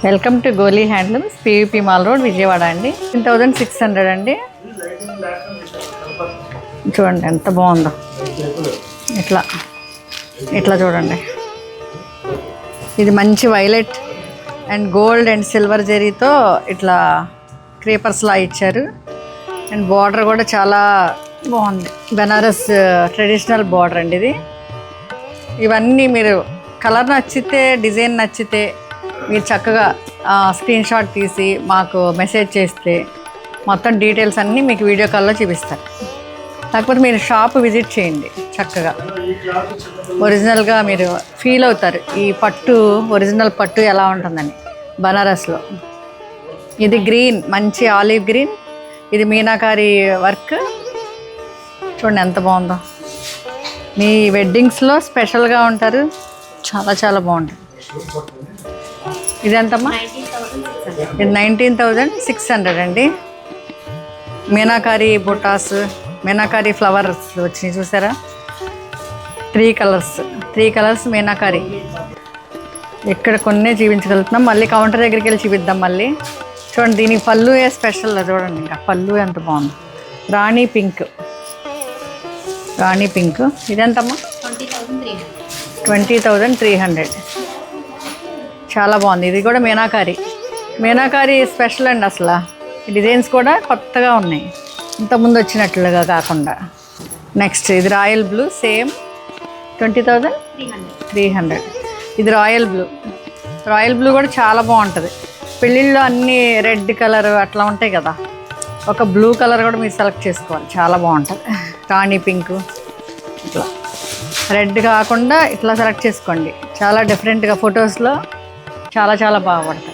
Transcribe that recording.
Welcome to Goli handlooms, PVP mall road, Vijayawada అండి. 1600 అండి. చూడండి ఎంత బాగుందో. ఇట్లా ఇట్లా చూడండి. ఇది మంచి violet and gold and silver జరీతో ఇట్లా క్రీపర్స్లా ఇచ్చారు. అండ్ బార్డర్ కూడా చాలా బాగుంది. బెనారస్ ట్రెడిషనల్ బార్డర్ అండి ఇది. ఇవన్నీ మీరు కలర్ నచ్చితే, డిజైన్ నచ్చితే మీరు చక్కగా స్క్రీన్ షాట్ తీసి మాకు మెసేజ్ చేస్తే మొత్తం డీటెయిల్స్ అన్నీ మీకు వీడియో కాల్లో చూపిస్తారు. కాకపోతే మీరు షాప్ విజిట్ చేయండి. చక్కగా ఒరిజినల్గా మీరు ఫీల్ అవుతారు. ఈ పట్టు, ఒరిజినల్ పట్టు ఎలా ఉంటుందని బనారస్లో. ఇది గ్రీన్, మంచి ఆలివ్ గ్రీన్. ఇది మీనాకారి వర్క్. చూడండి ఎంత బాగుందో. మీ వెడ్డింగ్స్లో స్పెషల్గా ఉంటారు. చాలా చాలా బాగుంటుంది. ఇది ఎంతమ్మా? ఇది 19,600 అండి. మీనాకారి బుటాస్, మీనాకారి ఫ్లవర్స్ వచ్చినాయి చూసారా? 3 కలర్స్ మీనాకారి. ఇక్కడ కొన్నే చూపించగలుగుతున్నాం. మళ్ళీ కౌంటర్ దగ్గరికి వెళ్ళి చూపిద్దాం. మళ్ళీ చూడండి, దీనికి పళ్ళు స్పెషల్ చూడండి. ఇంకా పళ్ళు ఎంత బాగుంది. రాణి పింక్. ఇదెంతమ్మా? 20,300. చాలా బాగుంది. ఇది కూడా మీనాకారి స్పెషల్ అండి. అసలు ఈ డిజైన్స్ కూడా కొత్తగా ఉన్నాయి, ఇంతకుముందు వచ్చినట్లుగా కాకుండా. నెక్స్ట్ ఇది రాయల్ బ్లూ, సేమ్ 20,300. ఇది రాయల్ బ్లూ కూడా చాలా బాగుంటుంది. పెళ్ళిళ్ళలో అన్నీ రెడ్ కలర్ అట్లా ఉంటాయి కదా, ఒక బ్లూ కలర్ కూడా మీరు సెలెక్ట్ చేసుకోవాలి. చాలా బాగుంటుంది. రాణి పింక్ ఇట్లా రెడ్ కాకుండా ఇట్లా సెలెక్ట్ చేసుకోండి. చాలా డిఫరెంట్గా ఫొటోస్లో చాలా చాలా బాగుపడతాయి.